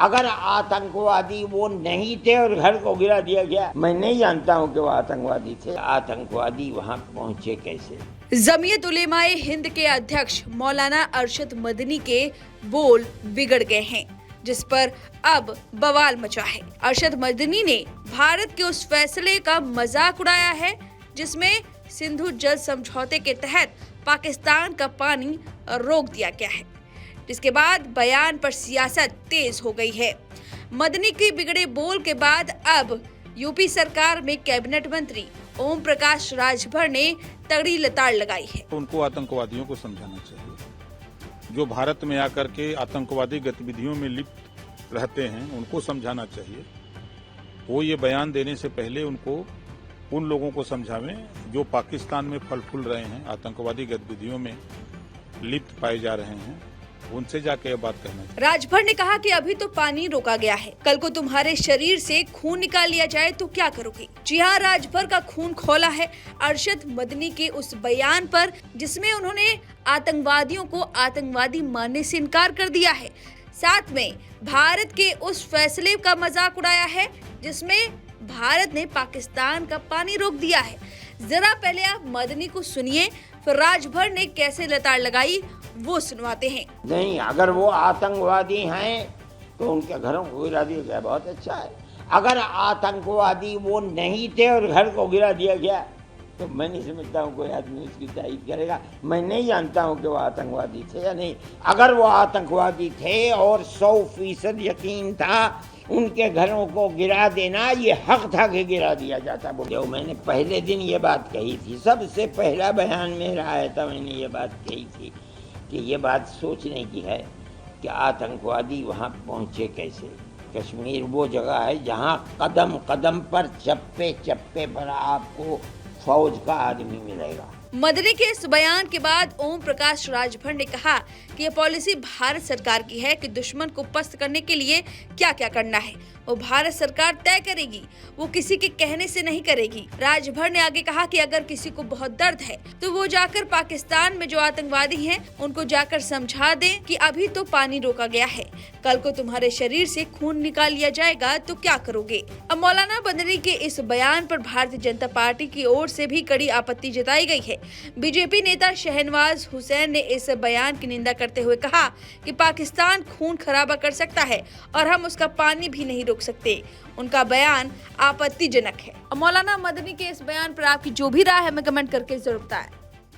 اگر آتنکوادی وہ نہیں تھے اور گھر کو گرا دیا گیا، میں نہیں جانتا ہوں کہ وہ آتنکوادی تھے۔ آتنکوادی وہاں پہنچے کیسے؟ جمعیت علماء ہند کے ادھیکش مولانا ارشد مدنی کے بول بگڑ گئے ہیں، جس پر اب بوال مچا ہے۔ ارشد مدنی نے بھارت کے اس فیصلے کا مذاق اڑایا ہے جس میں سندھو جل سمجھوتے کے تحت پاکستان کا پانی روک دیا گیا ہے، جس کے بعد بیان پر سیاست تیز ہو گئی ہے۔ مدنی کے بگڑے بول کے بعد اب یو پی سرکار میں کیبنٹ منتری اوم پرکاش راج بھر نے تگڑی لتاڑ لگائی ہے۔ ان کو آتنکوادیوں کو سمجھانا چاہیے، جو بھارت میں آ کر کے آتنکوادی گتیویدھیوں میں لپت رہتے ہیں ان کو سمجھانا چاہیے۔ وہ یہ بیان دینے سے پہلے ان کو ان لوگوں کو سمجھاویں جو پاکستان میں پھل پھول رہے ہیں، آتنکوادی گتیویدھیوں میں لپت پائے جا رہے ہیں، ان سے جا کے یہ بات کہنا چاہیے۔ راج بھر نے کہا کہ ابھی تو پانی روکا گیا ہے، کل کو تمہارے شریر سے خون نکال لیا جائے تو کیا کرو گے؟ جی ہاں، راج بھر کا خون کھولا ہے ارشد مدنی کے اس بیان پر جس میں انہوں نے آتنکوادیوں کو آتنکوادی ماننے سے انکار کر دیا ہے، ساتھ میں بھارت کے اس فیصلے کا مذاق اڑایا ہے جس میں بھارت نے پاکستان کا پانی روک دیا ہے۔ ذرا پہلے آپ مدنی کو سنیے، پھر راج بھر نے کیسے لتاڑ لگائی وہ سنواتے ہیں۔ نہیں، اگر وہ آتنکوادی ہیں تو ان کے گھروں کو گرا دیا گیا، بہت اچھا ہے۔ اگر آتنکوادی وہ نہیں تھے اور گھر کو گرا دیا گیا تو میں نہیں سمجھتا ہوں کوئی آدمی اس کی تائید کرے گا۔ میں نہیں جانتا ہوں کہ وہ آتنکوادی تھے یا نہیں۔ اگر وہ آتنکوادی تھے اور 100% یقین تھا ان کے گھروں کو گرا دینا، یہ حق تھا کہ گرا دیا جاتا۔ جو میں نے پہلے دن یہ بات کہی تھی، سب سے پہلا بیان میرا آیا تھا، میں نے یہ بات کہی تھی کہ یہ بات سوچنے کی ہے کہ آتنکوادی وہاں پہنچے کیسے۔ کشمیر وہ جگہ ہے جہاں قدم قدم پر، چپے چپے پر آپ کو فوج کا آدمی ملے گا۔ مدنی کے اس بیان کے بعد اوم پرکاش راج بھر نے کہا کہ یہ پالیسی بھارت سرکار کی ہے کہ دشمن کو پست کرنے کے لیے کیا کیا کرنا ہے وہ بھارت سرکار طے کرے گی، وہ کسی کے کہنے سے نہیں کرے گی۔ راج بھر نے آگے کہا کہ اگر کسی کو بہت درد ہے تو وہ جا کر پاکستان میں جو آتنکوادی ہیں ان کو جا کر سمجھا دیں کہ ابھی تو پانی روکا گیا ہے، کل کو تمہارے شریر سے خون نکال لیا جائے گا تو کیا کرو گے؟ اب مولانا مدنی کے اس بیان پر بھارتیہ جنتا پارٹی کی اور سے بھی کڑی آپتی جتائی گئی ہے۔ بی جے پی نیتا شہنواز حسین نے اس بیان کی نندا کرتے ہوئے کہا کہ پاکستان خون خرابہ کر سکتا ہے اور ہم اس کا پانی بھی نہیں روک سکتے۔ ان کا بیان آپتی جنک ہے۔ مولانا مدنی کے اس بیان پر آپ کی جو بھی رائے ہے میں کمنٹ کر کے ضرور بتائیں۔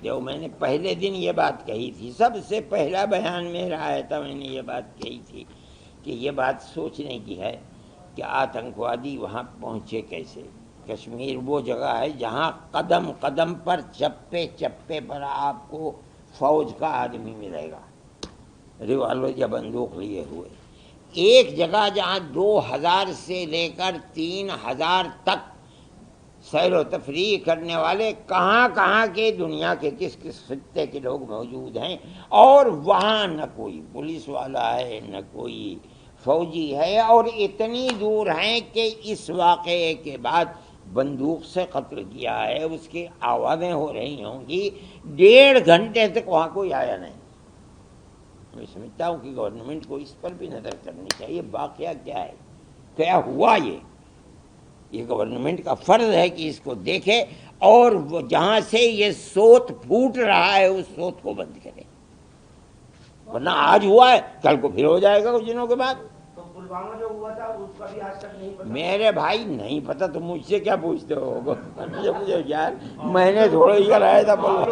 جو میں نے پہلے دن یہ بات کہی تھی، سب سے پہلا بیان میرا آیا تھا، میں نے یہ بات کہی تھی کہ یہ بات سوچنے کی ہے کہ آتنکوادی وہاں پہنچے کیسے۔ کشمیر وہ جگہ ہے جہاں قدم قدم پر، چپے چپے پر آپ کو فوج کا آدمی ملے گا، ریوالور یا بندوق لیے ہوئے۔ ایک جگہ جہاں 2000 سے لے کر 3000 تک سیر و تفریح کرنے والے کہاں کہاں کے دنیا کے کس کس خطے کے لوگ موجود ہیں، اور وہاں نہ کوئی پولیس والا ہے نہ کوئی فوجی ہے، اور اتنی دور ہیں کہ اس واقعے کے بعد بندوق سے قتل کیا ہے، اس کی آوازیں ہو رہی ہوں گی، 1.5 گھنٹے تک وہاں کوئی آیا نہیں۔ میں سمجھتا ہوں کہ گورنمنٹ کو اس پر بھی نظر کرنی چاہیے، واقعہ کیا ہے، کیا ہوا۔ یہ گورنمنٹ کا فرض ہے کہ اس کو دیکھے اور وہ جہاں سے یہ سوت پھوٹ رہا ہے اس سوت کو بند کرے، ورنہ آج ہوا ہے کل کو پھر ہو جائے گا کچھ دنوں کے بعد۔ پلوامہ جو ہوا تھا اس کا بھی آج تک نہیں پتا۔ میرے بھائی نہیں پتا تو مجھ سے کیا پوچھتے ہو؟ مجھے یار میں نے تھوڑا ہی کرایا تھا۔ آپ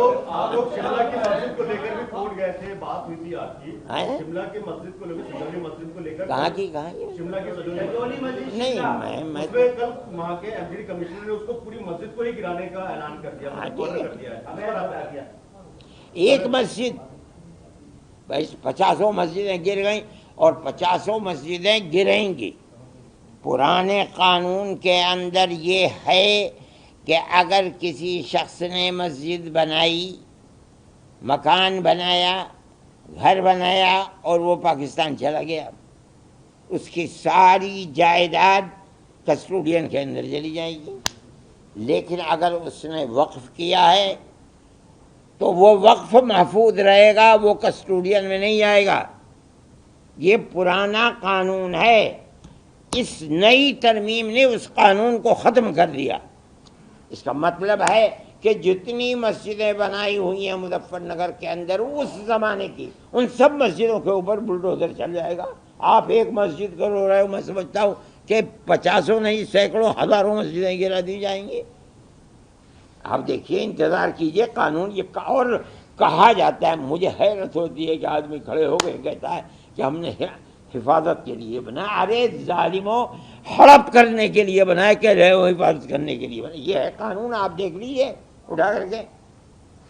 لوگ شملہ کی مسجد کو لے کر بھی کوٹ گئے تھے، بات ہوئی تھی آپ کی شملہ کی مسجد کو لے کر، سجولی مسجد کو لے کر۔ کہاں کی شملہ کی سجولی مسجد نہیں، میں کل وہاں کے ایم ڈی کمشنر نے اس کو پوری مسجد کو ہی گرانے کا اعلان کر دیا۔ ایک مسجد 50 مسجدیں گر گئیں اور 50 مسجدیں گریں گی۔ پرانے قانون کے اندر یہ ہے کہ اگر کسی شخص نے مسجد بنائی، مکان بنایا، گھر بنایا اور وہ پاکستان چلا گیا، اس کی ساری جائیداد کسٹوڈین کے اندر چلی جائے گی۔ لیکن اگر اس نے وقف کیا ہے تو وہ وقف محفوظ رہے گا، وہ کسٹوڈین میں نہیں آئے گا۔ یہ پرانا قانون ہے، اس نئی ترمیم نے اس قانون کو ختم کر دیا۔ اس کا مطلب ہے کہ جتنی مسجدیں بنائی ہوئی ہیں مظفر نگر کے اندر اس زمانے کی، ان سب مسجدوں کے اوپر بلڈوزر چل جائے گا۔ آپ ایک مسجد کو رو رہے ہو، میں سمجھتا ہوں کہ 50 نہیں 100 ہزاروں مسجدیں گرا دی جائیں گی۔ آپ دیکھیے، انتظار کیجئے، قانون یہ اور کہا جاتا ہے، مجھے حیرت ہوتی ہے کہ آدمی کھڑے ہو گئے کہتا ہے کہ ہم نے حفاظت کے لیے بنایا۔ ارے ظالموں، ہڑپ کرنے کے لیے بنایا کہ رہے ہو حفاظت کرنے کے لیے بنایا؟ یہ ہے قانون، آپ دیکھ لیجئے اٹھا کر کے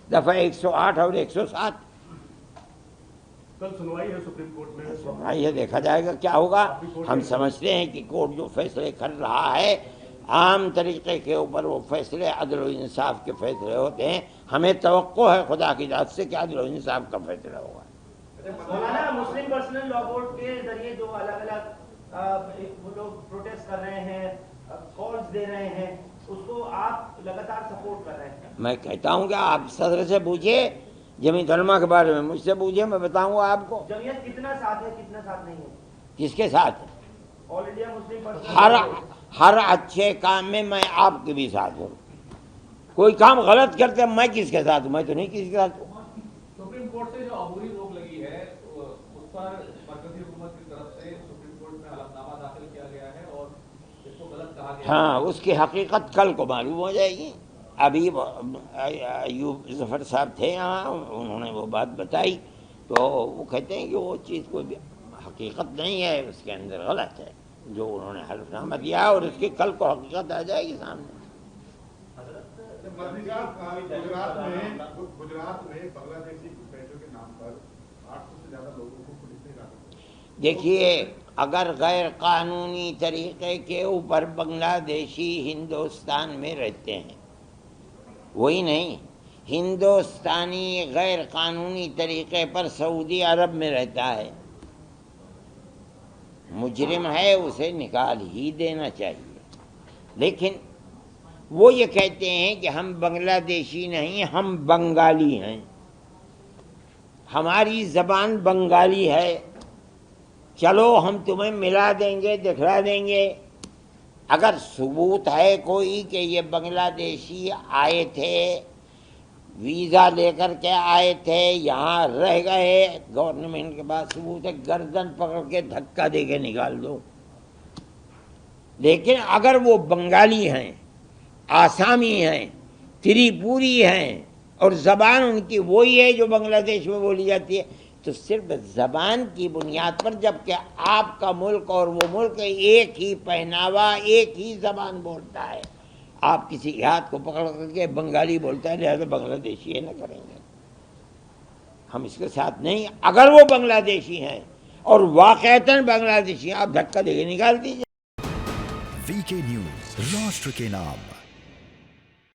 دفعہ 108 اور 107۔ کل سنوائی ہے سپریم کورٹ میں، سنوائی ہے، دیکھا جائے گا کیا ہوگا۔ ہم سمجھتے ہیں کہ کورٹ جو فیصلے کر رہا ہے عام طریقے کے اوپر وہ فیصلے عدل و انصاف کے فیصلے ہوتے ہیں۔ ہمیں توقع ہے خدا کی ذات سے کہ عدل و انصاف کا فیصلہ ہوگا۔ مولانا، مسلم پرسنل لا بورڈ کے ذریعے جو الگ الگ وہ لوگ پروٹیسٹ کر رہے ہیں، کالز دے رہے ہیں، اس کو آپ لگاتار سپورٹ کر رہے ہیں؟ میں کہتا ہوں کہ آپ صدر سے پوچھیے، جمیعت علماء کے بارے میں مجھ سے پوچھیے، میں بتاؤں گا آپ کو جمعیت کتنا ساتھ ہے کتنا ساتھ نہیں ہے؟ کس کے ساتھ۔ آل انڈیا مسلم پرسنل ہر اچھے کام میں میں آپ کے بھی ساتھ ہوں۔ کوئی کام غلط کرتے میں کس کے ساتھ ہوں؟ میں تو نہیں کسی کے ساتھ ہوں۔ سپریم کورٹ سے جو عبوری روک لگی ہے اس پر مرکزی حکومت کی طرف سے سپریم کورٹ میں حلفنامہ داخل کیا گیا ہے اور اس کو غلط کہا گیا ہے۔ ہاں، اس کی حقیقت کل کو معلوم ہو جائے گی۔ ابھی ایوب ظفر صاحب تھے یہاں، انہوں نے وہ بات بتائی تو وہ کہتے ہیں کہ وہ چیز کوئی حقیقت نہیں ہے، اس کے اندر غلط ہے جو انہوں نے حلف نامہ دیا، اور اس کی کل کو حقیقت آ جائے گی سامنے۔ گجرات میں بنگلہ دیشی گھسپیٹوں کے نام پر 800 سے زیادہ لوگوں کو پولیس نے ہراساں۔ دیکھیے، اگر غیر قانونی طریقے کے اوپر بنگلہ دیشی ہندوستان میں رہتے ہیں، وہی نہیں، ہندوستانی غیر قانونی طریقے پر سعودی عرب میں رہتا ہے، مجرم ہے، اسے نکال ہی دینا چاہیے۔ لیکن وہ یہ کہتے ہیں کہ ہم بنگلہ دیشی نہیں، ہم بنگالی ہیں، ہماری زبان بنگالی ہے، چلو ہم تمہیں ملا دیں گے، دکھلا دیں گے۔ اگر ثبوت ہے کوئی کہ یہ بنگلہ دیشی آئے تھے، ویزا لے کر کے آئے تھے، یہاں رہ گئے، گورنمنٹ کے پاس ثبوت ہے، گردن پکڑ کے دھکا دے کے نکال دو۔ لیکن اگر وہ بنگالی ہیں، آسامی ہیں، تریپوری ہیں، اور زبان ان کی وہی ہے جو بنگلہ دیش میں بولی جاتی ہے، تو صرف زبان کی بنیاد پر، جبکہ آپ کا ملک اور وہ ملک ایک ہی پہناوا، ایک ہی زبان بولتا ہے، آپ کسی کے ہاتھ کو پکڑ کر کے بنگالی بولتا ہے لہذا بنگلہ دیشی ہے نہ کریں گے، ہم اس کے ساتھ نہیں۔ اگر وہ بنگلہ دیشی ہیں اور واقعتاً بنگلہ دیشی ہیں، آپ دھکا دے کے نکال دیجیے۔ VK نیوز، راشٹر کے نام۔